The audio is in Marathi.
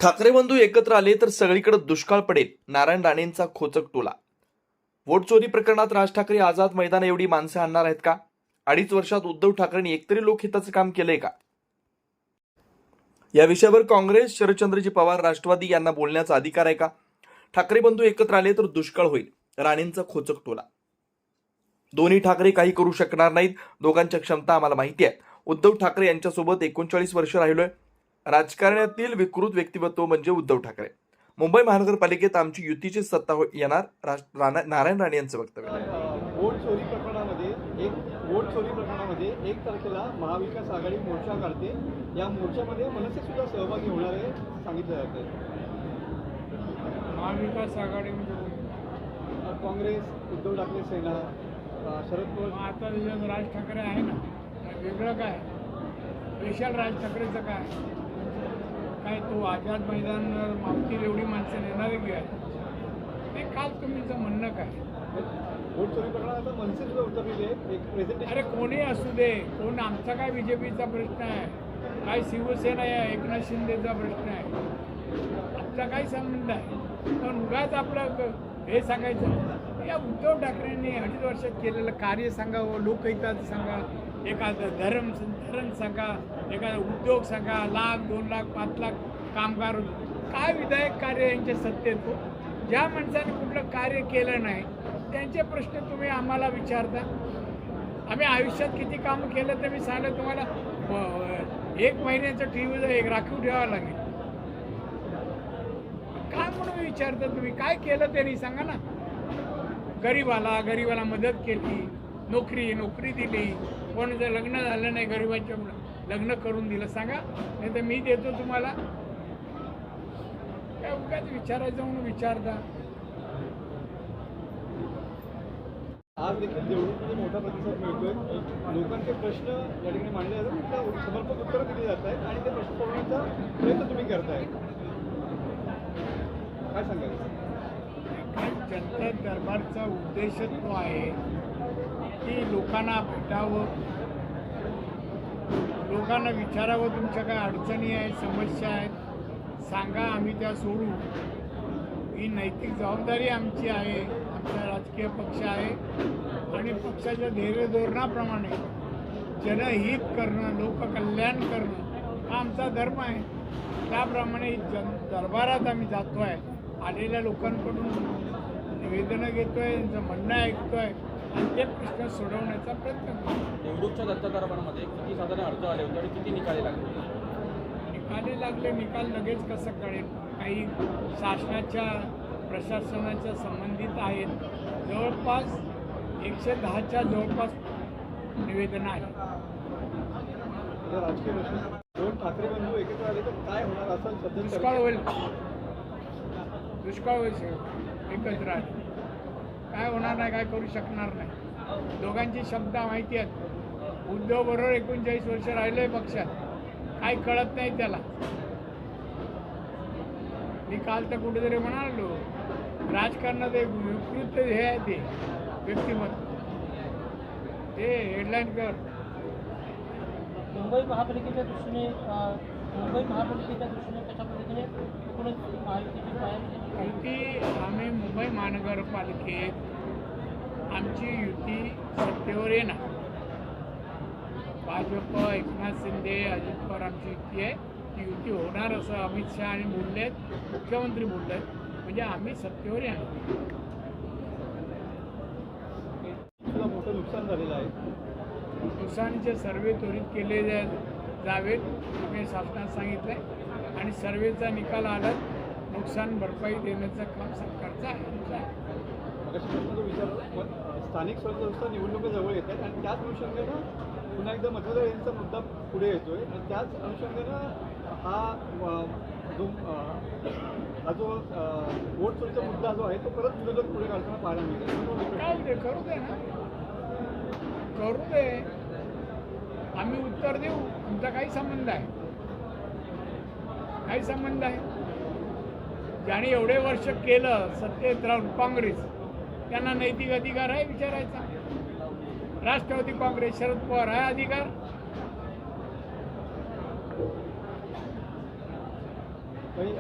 ठाकरे बंधू एकत्र आले तर सगळीकडे दुष्काळ पडेल, नारायण राणेंचा खोचक टोला. वोट चोरी प्रकरणात राज ठाकरे आझाद मैदान एवढी माणसं आणणार आहेत का? 2.5 वर्षात उद्धव ठाकरेंनी एकतरी लोकहिताचं काम केलंय का? या विषयावर काँग्रेस, शरदचंद्रजी पवार, राष्ट्रवादी यांना बोलण्याचा अधिकार आहे का? ठाकरे बंधू एकत्र आले तर दुष्काळ होईल, राणेंचा खोचक टोला. दोन्ही ठाकरे काही करू शकणार नाहीत. दोघांच्या क्षमता आम्हाला माहिती आहे. उद्धव ठाकरे यांच्यासोबत 39 वर्ष राहिलोय. राजकारणातील विकृत व्यक्तिमत्व म्हणजे उद्धव ठाकरे. मुंबई महानगरपालिकेत आमची युतीची सत्ता येणार, नारायण राणे यांचं वक्तव्य. वोट चोरी प्रकरणामध्ये 1 तारखेला महाविकास आघाडी मोर्चा काढते. या मोर्चामध्ये मनसे सुद्धा सहभागी होणार आहे सांगितलं जातं. महाविकास आघाडी म्हणजे काँग्रेस, उद्धव ठाकरे सेना, शरद पवार. आता त्याच्यात राज ठाकरे आहे ना, वेगळं काय स्पेशल राज ठाकरेचं काय तो आझाद मैदान मावतील एवढी माणसं नेणारे काय ते काल तुमचं म्हणणं काय? वोट चोरी प्रकरणात मनसे सुद्धा उत्तर दिले. एक प्रेझेंटेशन. अरे कोणी असू दे, कोण आमचा काय बीजेपीचा प्रश्न आहे, काय शिवसेना आहे, एकनाथ शिंदेचा प्रश्न आहे, आमचा काय संबंध आहे? पण उगाच आपलं हे सांगायचं. या उद्धव ठाकरेंनी 2.5 वर्षात केलेलं कार्य सांगावं, लोकहिताचं सांगा, एखादं धरण सांगा, एखादा उद्योग सांगा, 1,00,000, 2,00,000, 5,00,000 कामगार. काय विधायक कार्य यांच्या सत्तेत हो? ज्या माणसाने कुठलं कार्य केलं नाही त्यांचे प्रश्न तुम्ही आम्हाला विचारता. आम्ही आयुष्यात किती कामं केलं तर मी सांगलं तुम्हाला 1 महिन्याचं टीव्हीचं एक राखीव ठेवावं लागेल. काय म्हणून विचारता तुम्ही? काय केलं त्यांनी सांगा ना. गरीबाला मदत केली, नोकरी दिली, कोणाचं लग्न झालं नाही गरिबांच्या लग्न करून दिलं सांगा, नाही तर मी देतो तुम्हाला. काय उगाच विचारायचं म्हणून विचारता. आज देखील निवडणुकीमध्ये मोठा प्रतिसाद मिळतोय. लोकांचे प्रश्न या ठिकाणी मांडले जातात, त्या समर्पक उत्तरं दिली जात आहेत आणि ते प्रश्न सोडवण्याचा प्रयत्न तुम्ही करताय. काय सांगायचं? जनता दरबारचा उद्देश तो आहे की लोकांना भेटावं, लोकांना विचारावं तुमच्या काय अडचणी आहेत, समस्या आहेत, सांगा, आम्ही त्या सोडू. ही नैतिक जबाबदारी आमची आहे. आमचा राजकीय पक्ष आहे आणि पक्षाच्या ध्येय धोरणाप्रमाणे जनहित करणं, लोककल्याण करणं हा आमचा धर्म आहे. त्याप्रमाणे दरबारात आम्ही जातो आहे, आलेल्या लोकांकडून निवेदनं घेतोय, त्यांचं म्हणणं ऐकतोय आणि ते प्रश्न सोडवण्याचा प्रयत्न करतो. निवडणूकच्या दत्तदरबारामध्ये किती साधारण अर्ज आले होते आणि किती निकाले लागले? निकाल लगेच कसं कळेल? काही शासनाच्या प्रशासनाच्या संबंधित आहेत. जवळपास 110च्या जवळपास निवेदनं आहेत. राजकीय प्रश्न. 2 ठाकरे बंधू एकत्र आले तर काय होणार असं सध्या दुष्काळ होईल एकत्र आले. काय होणार नाही, काय करू शकणार नाही. दोघांची शब्द माहिती आहेत. उद्धव बरोबर 39 वर्ष राहिलोय पक्षात, काय कळत नाही त्याला. मी काल तर कुठेतरी म्हणालो, राजकारणात एक विकृत हे आहे ते व्यक्तिमत्व, ते हेडलाईन कर. मुंबई महापालिकेच्या दृष्टीने कशा पद्धतीने एकूणच महायुतीची युती, आम्ही मुंबई महानगरपालिकेत आमची युती सत्तेवर येणार. भाजप, एकनाथ शिंदे, अजित पवार आमची युती आहे. ती युती होणार असं अमित शहा आणि बोलले आहेत, मुख्यमंत्री बोलले आहेत. म्हणजे आम्ही सत्तेवर येणार. मोठं नुकसान झालेलं आहे. नुकसानीचे सर्वे त्वरित केले जावेत आम्ही शासनात सांगितलं आहे आणि सर्वेचा निकाल आला नुकसान भरपाई देण्याचं काम सरकारचं आहे. स्थानिक स्वराज्य संस्था निवडणुका जवळ येत आहेत आणि त्याच अनुषंगानं पुन्हा एकदा मतदार यांचा मुद्दा पुढे येतोय आणि त्याच अनुषंगानं हा जो वोट चोरीचा मुद्दा जो आहे तो परत विरोधक पुढे काढताना पाहायला मिळतो. काय ते करू दे ना, करू दे, आम्ही उत्तर देऊ. आमचा काही संबंध आहे? काही संबंध आहे? ज्याने एवढे वर्ष केलं सत्तेत राहून काँग्रेस, त्यांना नैतिक अधिकार आहे विचारायचा. राष्ट्रवादी काँग्रेस, शरद पवार आहे अधिकार. काही